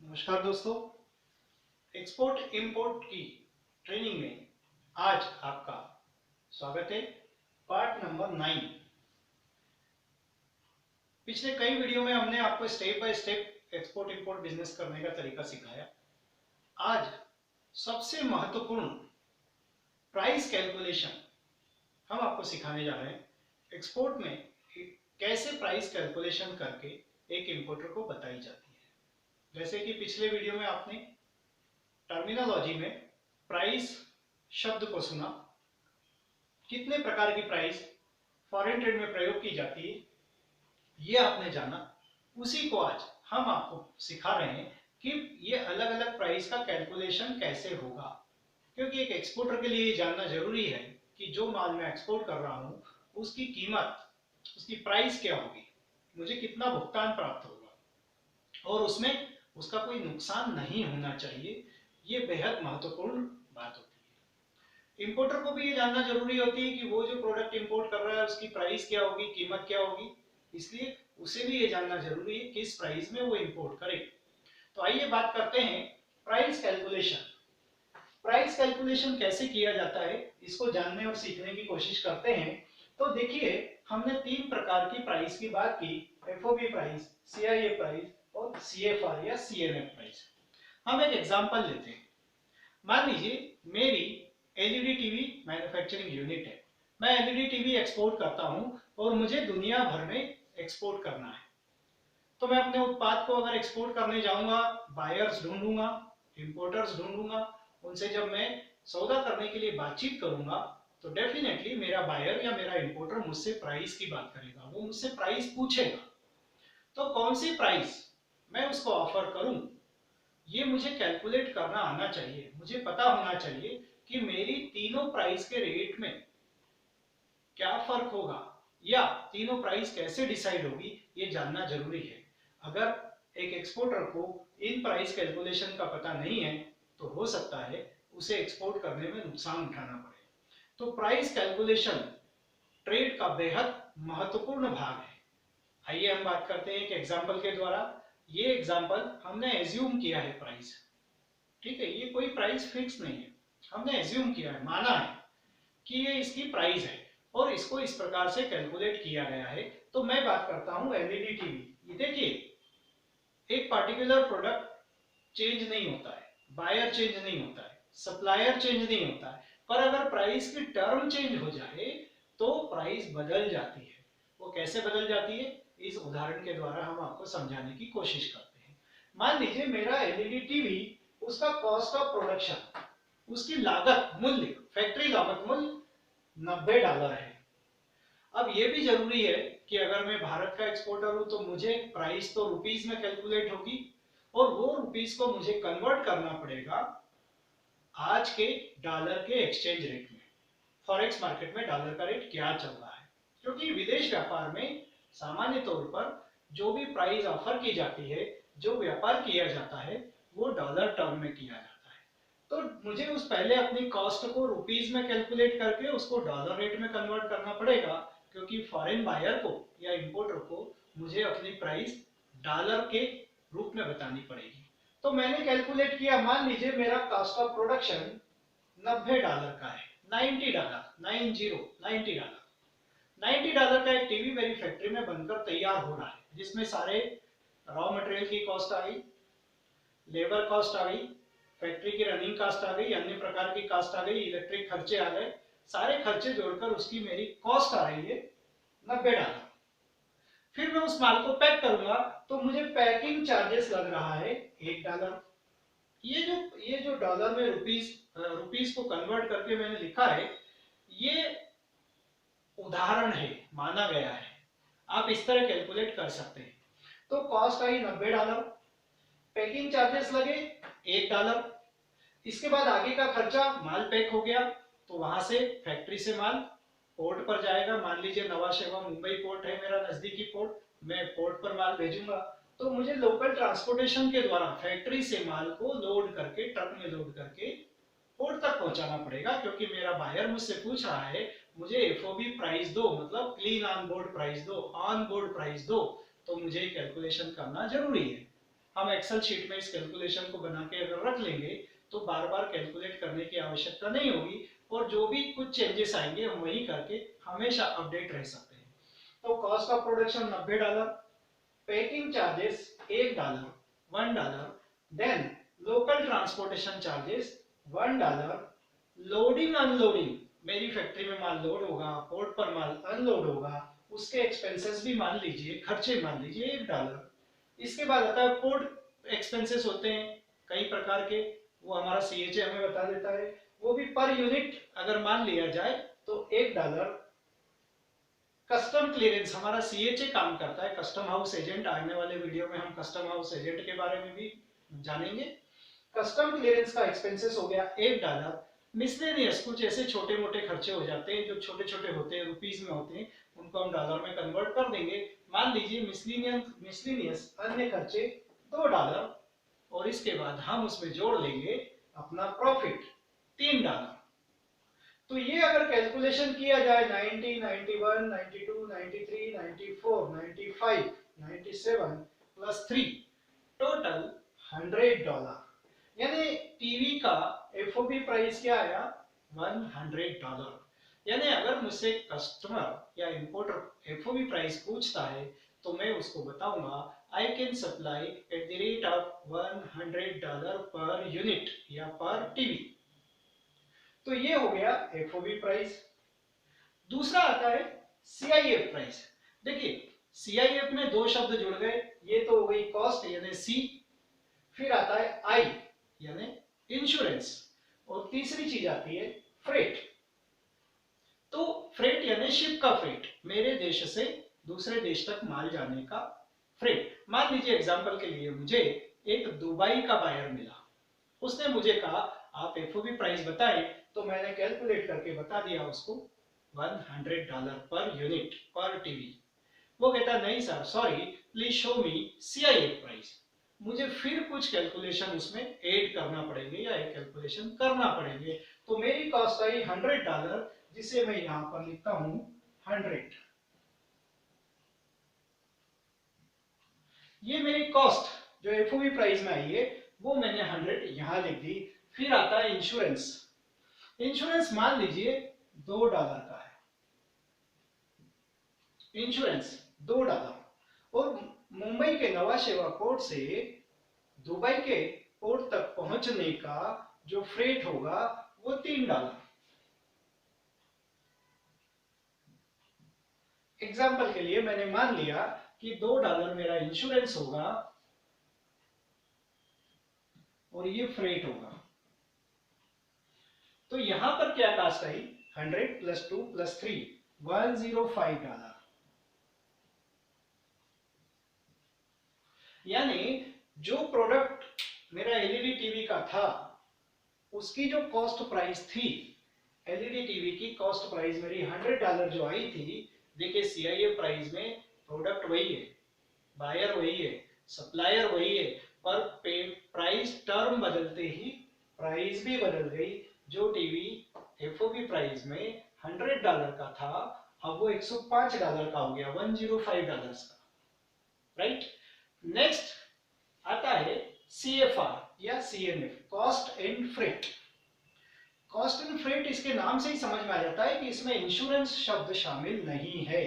नमस्कार दोस्तों। Export import की ट्रेनिंग में आज आपका स्वागत है। Part number 9। पिछले कई वीडियो में हमने आपको step by step export import business करने का तरीका सिखाया। आज सबसे महत्वपूर्ण प्राइस कैलकुलेशन हम आपको सिखाने जा रहे हैं। एक्सपोर्ट में कैसे प्राइस कैलकुलेशन करके एक इंपोर्टर को बताई जाती है। जैसे कि पिछले वीडियो में आपने टर्मिनोलॉजी में प्राइस शब्द को सुना, कितने प्रकार की प्राइस फॉरेन ट्रेड में प्रयोग की जाती है ये आपने जाना। उसी को आज हम आपको सिखा रहे हैं कि ये अलग अलग प्राइस का कैलकुलेशन कैसे होगा, क्योंकि एक एक्सपोर्टर के लिए ये जानना जरूरी है कि जो माल मैं एक्सपोर्ट कर रहा हूँ उसकी कीमत, उसकी प्राइस क्या होगी, मुझे कितना भुगतान प्राप्त होगा और उसमें उसका कोई नुकसान नहीं होना चाहिए। ये बेहद महत्वपूर्ण बात होती है। इंपोर्टर को भी ये जानना जरूरी होती है कि वो जो प्रोडक्ट इंपोर्ट कर रहा है उसकी प्राइस क्या होगी, कीमत क्या होगी, इसलिए उसे भी ये जानना जरूरी है किस प्राइस में वो इंपोर्ट करे। तो आइए बात करते हैं प्राइस कैलकुलेशन। प्राइस कैलकुलेशन कैसे किया जाता है इसको जानने और सीखने की कोशिश करते हैं। तो देखिए, हमने 3 प्रकार की प्राइस की बात की, एफओबी प्राइस, सीआईए प्राइस और सीएफआर या सीएनएफ प्राइस। हम एक एग्जांपल लेते हैं। मान लीजिए मेरी एलईडी टीवी मैन्युफैक्चरिंग यूनिट है। मैं एलईडी टीवी एक्सपोर्ट करता हूं और मुझे दुनिया भर में एक्सपोर्ट करना है। तो मैं अपने उत्पाद को अगर एक्सपोर्ट करने जाऊंगा, बायर्स ढूंढूंगा, इंपोर्टर्स ढूंढूंगा, उनसे जब मैं सौदा करने के लिए बातचीत करूंगा तो डेफिनेटली मेरा बायर या मेरा इंपोर्टर मुझसे प्राइस की बात करेगा, वो मुझसे प्राइस पूछेगा। तो कौन सी प्राइस मैं उसको ऑफर करूं ये मुझे कैलकुलेट करना आना चाहिए। मुझे पता होना चाहिए कि मेरी तीनों प्राइस के रेट में क्या फर्क होगा या तीनों प्राइस कैसे डिसाइड होगी, ये जानना जरूरी है। अगर एक एक्सपोर्टर को इन प्राइस कैलकुलेशन का पता नहीं है तो हो सकता है उसे एक्सपोर्ट करने में नुकसान उठाना पड़े। तो प्राइस कैलकुलेशन ट्रेड का बेहद महत्वपूर्ण भाग है। आइए हम बात करते हैं एक एग्जांपल के द्वारा। ये एग्जांपल हमने एज्यूम किया है प्राइस, ठीक है, ये कोई प्राइस फिक्स नहीं है, हमने एज्यूम किया है, माना है कि ये इसकी प्राइस है और इसको इस प्रकार से कैलकुलेट किया गया है। तो मैं बात करता हूं एलईडी टीवी। ये देखिए, एक पार्टिकुलर प्रोडक्ट चेंज नहीं होता है, बायर चेंज नहीं होता है, सप्लायर चेंज नहीं होता है, पर अगर प्राइस की टर्म चेंज हो जाए तो प्राइस बदल जाती है। वो कैसे बदल जाती है इस उदाहरण के द्वारा हम आपको समझाने की कोशिश करते हैं। मान लीजिए मेरा एलईडी टीवी, उसका कॉस्ट ऑफ प्रोडक्शन, उसकी लागत मूल्य, फैक्ट्री लागत मूल्य $90 है। अब ये भी जरूरी है कि अगर मैं भारत का एक्सपोर्टर हूं तो मुझे प्राइस तो रुपीस में कैलकुलेट होगी और वो रुपीस को मुझे कन्वर्ट करना पड़ेगा आज के डॉलर के एक्सचेंज रेट में। फॉरेक्स मार्केट में डॉलर का रेट क्या चल रहा है, क्योंकि विदेश व्यापार में सामान्य तौर पर जो भी प्राइस ऑफर की जाती है, जो व्यापार किया जाता है, वो डॉलर टर्म में किया जाता है। तो मुझे उस पहले अपनी कॉस्ट को रुपीस में कैलकुलेट करके उसको डॉलर रेट में कन्वर्ट करना पड़ेगा, क्योंकि फॉरेन बायर को या इंपोर्टर को मुझे अपनी प्राइस डॉलर के रूप में बतानी पड़ेगी। तो मैंने कैलकुलेट किया, मान लीजिए मेरा कॉस्ट ऑफ प्रोडक्शन $90 का है, $90, 90 $90 का एक टीवी मेरी फैक्ट्री में बनकर तैयार हो रहा है, जिसमें सारे रॉ मटेरियल की कॉस्ट आ गई, लेबर कॉस्ट आ गई, फैक्ट्री की रनिंग कॉस्ट आ गई, अन्य प्रकार की कॉस्ट आ गई, इलेक्ट्रिक खर्चे आ गए, सारे खर्चे जोड़कर उसकी मेरी कॉस्ट आ रही है $90। फिर मैं उस माल को पैक करूंगा तो मुझे पैकिंग चार्जेस लग रहा है $1। ये जो डॉलर में रुपीस को कन्वर्ट करके मैंने लिखा है, ये उदाहरण है, माना गया है, आप इस तरह कैलकुलेट कर सकते हैं। तो कॉस्ट आई $90, पैकिंग चार्जेस लगे $1, इसके बाद आगे का खर्चा, माल पैक हो गया तो वहां से फैक्ट्री से माल पोर्ट पर जाएगा। मान लीजिए नवा शेवा मुंबई पोर्ट है मेरा नजदीकी पोर्ट, मैं पोर्ट पर माल भेजूंगा तो मुझे लोकल ट्रांसपोर्टेशन के द्वारा फैक्ट्री से माल को लोड करके, ट्रक में लोड करके पोर्ट तक पहुंचाना पड़ेगा, क्योंकि मेरा बायर मुझसे पूछ रहा है मुझे एफओबी प्राइस दो, मतलब क्लीन ऑन बोर्ड प्राइस दो, ऑन बोर्ड प्राइस दो। तो मुझे कैलकुलेशन करना जरूरी है। हम एक्सेल शीट में इस कैलकुलेशन को बना के अगर रख लेंगे तो बार बार कैलकुलेट करने की आवश्यकता नहीं होगी, और जो भी कुछ चेंजेस आएंगे हम वही करके हमेशा अपडेट रह सकते हैं। तो cost of production $90, packing charges $1, $1, then local transportation charges $1, loading unloading, मेरी फैक्ट्री में माल लोड होगा, पोर्ट पर माल अनलोड होगा, उसके एक्सपेंसेस भी मान लीजिए, खर्चे मान लीजिए $1। इसके बाद आता है पोर्ट एक्सपेंसेस होते हैं कई प्रकार के, वो हमारा सीएचए हमें बता देता है, वो भी पर यूनिट अगर मान लिया जाए तो $1। कस्टम क्लियरेंस, हमारा सीएचए काम करता है कस्टम हाउस एजेंट, आने वाले वीडियो में हम कस्टम हाउस एजेंट के बारे में भी जानेंगे। कस्टम क्लियरेंस का एक्सपेंसेस हो गया $1। मिसलेनियस, कुछ ऐसे छोटे मोटे खर्चे हो जाते हैं जो छोटे छोटे होते हैं, रुपीस में होते हैं, उनको हम डॉलर में कन्वर्ट कर देंगे। मान लीजिए मिसलेनियस अन्य खर्चे $2, और इसके बाद हम उसमें जोड़ लेंगे अपना प्रॉफिट $3। तो ये अगर कैलकुलेशन किया जाए 90, 91, 92, 93, 94, 95, 97 प्लस 3, टोटल $100। यानी टीवी का एफओबी प्राइस क्या आया, $100। यानी अगर मुझसे कस्टमर या इंपोर्टर एफओबी प्राइस पूछता है तो मैं उसको बताऊंगा I can supply at the rate of $100 per unit या पर टीवी। तो ये हो गया एफओबी प्राइस। दूसरा आता है सीआईएफ प्राइस। देखिए सीआईएफ में दो शब्द जुड़ गए, ये तो हो गई कॉस्ट यानी सी, फिर आता है आई यानी इंश्योरेंस, और तीसरी चीज आती है फ्रेट। तो फ्रेट यानी शिप का फ्रेट, मेरे देश से दूसरे देश तक माल जाने का फ्रेट। मान लीजिए एग्जांपल के लिए मुझे एक दुबई का बायर मिला, उसने मुझे कहा आप एफओबी प्राइस बताएं, तो मैंने कैलकुलेट करके बता दिया उसको $100 पर यूनिट पर टीवी। वो कहता नहीं sir sorry, please show me CIF price. मुझे फिर कुछ कैलकुलेशन उसमें ऐड करना पड़ेंगे या एक कैलकुलेशन करना पड़ेंगे, तो मेरी कॉस्ट आई $100, जिसे मैं यहां पर लिखता हूं 100। ये मेरी कॉस्ट जो एफओबी प्राइस में आई है वो मैंने 100 यहां लिख दी। फिर आता है इंश्योरेंस। इंश्योरेंस मान लीजिए $2 का है, इंश्योरेंस $2, और मुंबई के नवा शेवा पोर्ट से दुबई के पोर्ट तक पहुंचने का जो फ्रेट होगा वो $3। एग्जाम्पल के लिए मैंने मान लिया कि $2 मेरा इंश्योरेंस होगा और ये फ्रेट होगा। तो यहां पर क्या कास्ट आई, 100 प्लस 2 प्लस 3, $105। यानी जो प्रोडक्ट मेरा एलईडी टीवी का था उसकी जो कॉस्ट प्राइस थी, एलईडी टीवी की कॉस्ट प्राइस मेरी $100 जो आई थी। देखिए सीआईएफ प्राइस में प्रोडक्ट वही है, बायर वही है, सप्लायर वही है, पर प्राइस टर्म बदलते ही प्राइस भी बदल गई। जो टीवी एफओबी प्राइस में $100 का था अब वो $105 का हो गया, $105 का, राइट। नेक्स्ट आता है सीएफआर या CNF, cost and freight. Cost and freight इसके नाम से ही समझ में आ जाता है कि इसमें इंश्योरेंस शब्द शामिल नहीं है।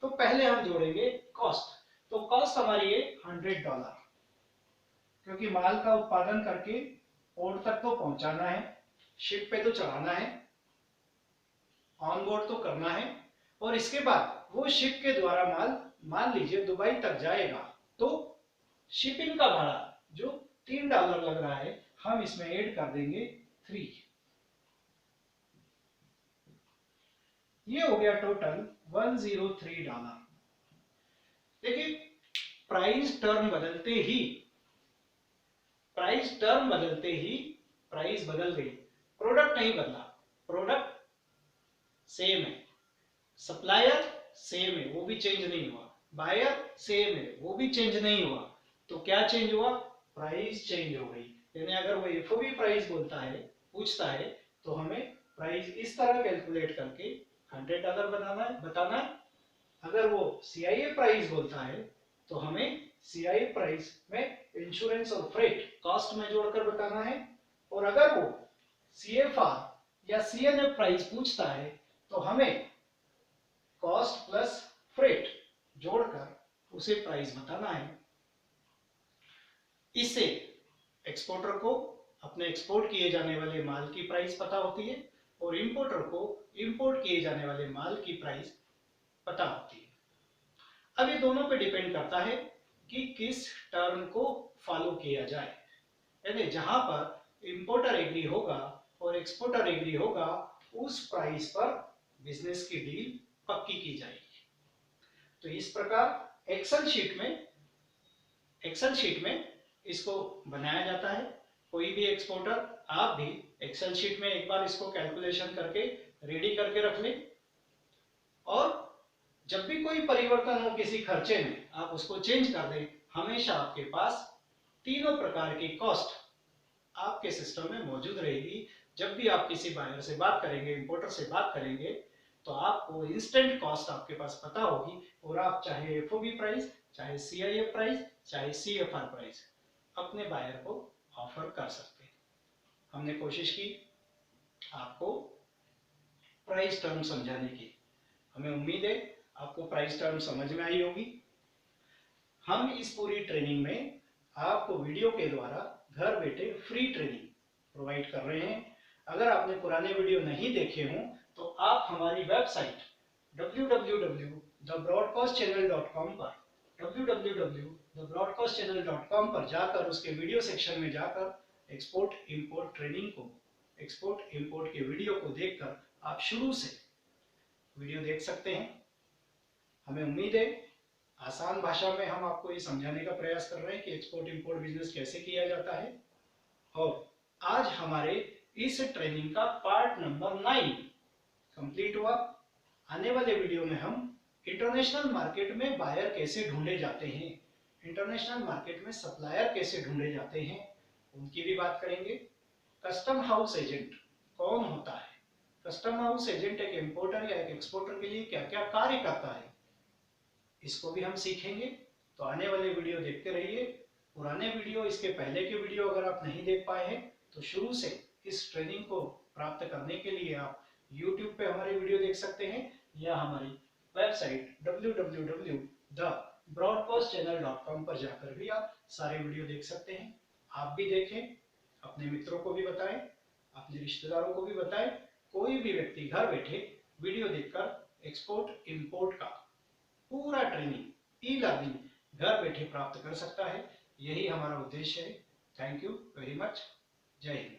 तो पहले हम जोड़ेंगे कॉस्ट। तो कॉस्ट हमारी है $100, क्योंकि माल का उत्पादन करके पोर्ट तक तो पहुंचाना है, शिप पे तो चढ़ाना है, ऑन बोर्ड तो करना है, और इसके बाद वो शिप के द्वारा माल मान लीजिए दुबई तक जाएगा, तो शिपिंग का भाड़ा जो $3 लग रहा है हम इसमें ऐड कर देंगे 3। ये हो गया टोटल $103। देखिए प्राइस टर्म बदलते ही प्राइस बदल गई, प्रोडक्ट नहीं बदला, प्रोडक्ट सेम है, सप्लायर सेम है वो भी चेंज नहीं हुआ, बायर सेम है वो भी चेंज नहीं हुआ, तो क्या चेंज हुआ, प्राइस चेंज हो गई। यानी अगर वो एफओबी प्राइस पूछता है तो हमें प्राइस इस तरह कैलकुलेट करके $100 बताना है। अगर वो सीआईए प्राइस बोलता है तो हमें CIF प्राइस में इंश्योरेंस और फ्रेट कॉस्ट में जोड़कर बताना है। और अगर वो CFR या CNF प्राइस पूछता है तो हमें कॉस्ट प्लस फ्रेट जोड़कर उसे प्राइस बताना है। इससे एक्सपोर्टर को अपने एक्सपोर्ट किए जाने वाले माल की प्राइस पता होती है और इंपोर्टर को इंपोर्ट किए जाने वाले माल की प्राइस पता होती है। अब ये दोनों पे डिपेंड करता है कि किस टर्म को फॉलो किया जाए, यानी जहां पर इंपोर्टर एग्री होगा और एक्सपोर्टर एग्री होगा उस प्राइस पर बिजनेस की डील पक्की की जाएगी। तो इस प्रकार एक्सेल शीट में इसको बनाया जाता है। कोई भी एक्सपोर्टर, आप भी एक्सेल शीट में एक बार इसको कैलकुलेशन करके रेडी करके रख लें और जब भी कोई परिवर्तन हो किसी खर्चे में आप उसको चेंज कर दें। हमेशा आपके पास तीनों प्रकार की कॉस्ट आपके सिस्टम में मौजूद रहेगी। जब भी आप किसी बायर से बात करेंगे, इंपोर्टर से बात करेंगे, तो आपको इंस्टेंट कॉस्ट आपके पास पता होगी और आप चाहे FOB प्राइस, चाहे CIF प्राइस, चाहे CFR प्राइस अपने बायर को ऑफर कर सकते हैं। हमने कोशिश की आपको प्राइस टर्म समझाने की। हमें उम्मीद है आपको प्राइस टर्म समझ में आई होगी। हम इस पूरी ट्रेनिंग में आपको वीडियो के द्वारा घर बैठे फ्री ट्रेनिंग प्रोवाइड कर रहे हैं। अगर आपने पुराने वीडियो नहीं देखे हों तो आप हमारी वेबसाइट www.broadcastchannel.com पर जाकर उसके वीडियो सेक्शन में जाकर एक्सपोर्ट इंपोर्ट ट्रेनिंग को, एक्सपोर्ट इंपोर्ट के वीडियो को देखकर आप शुरू से वीडियो देख सकते हैं। हमें उम्मीद है आसान भाषा में हम आपको ये समझाने का प्रयास कर रहे हैं कि एक्सपोर्ट इंपोर्ट बिजनेस कैसे किया जाता है। और आज हमारे इस ट्रेनिंग का पार्ट नंबर 9 कंप्लीट हुआ। आने वाले वीडियो में हम इंटरनेशनल मार्केट में बायर कैसे ढूंढे जाते हैं, इंटरनेशनल मार्केट में सप्लायर कैसे ढूंढे जाते हैं, उनकी भी बात करेंगे। कस्टम हाउस एजेंट कौन होता है, कस्टम हाउस एजेंट एक इंपोर्टर या एक एक्सपोर्टर के लिए क्या क्या कार्य करता है, इसको भी हम सीखेंगे। तो आने वाले वीडियो देखते रहिए। पुराने वीडियो, इसके पहले के वीडियो अगर आप नहीं देख पाए हैं तो शुरू से इस ट्रेनिंग को प्राप्त करने के लिए आप YouTube पे हमारे वीडियो देख सकते हैं या हमारी वेबसाइट www.broadcastchannel.com पर जाकर भी आप सारे वीडियो देख सकते हैं। आप भी देखें, अपने मित्रों को भी बताएं, अपने रिश्तेदारों को भी बताएं। कोई भी व्यक्ति घर बैठे वीडियो देखकर एक्सपोर्ट इंपोर्ट का पूरा ट्रेनिंग, ई-लर्निंग घर बैठे प्राप्त कर सकता है। यही हमारा उद्देश्य है। Thank you very much. जय हिंद।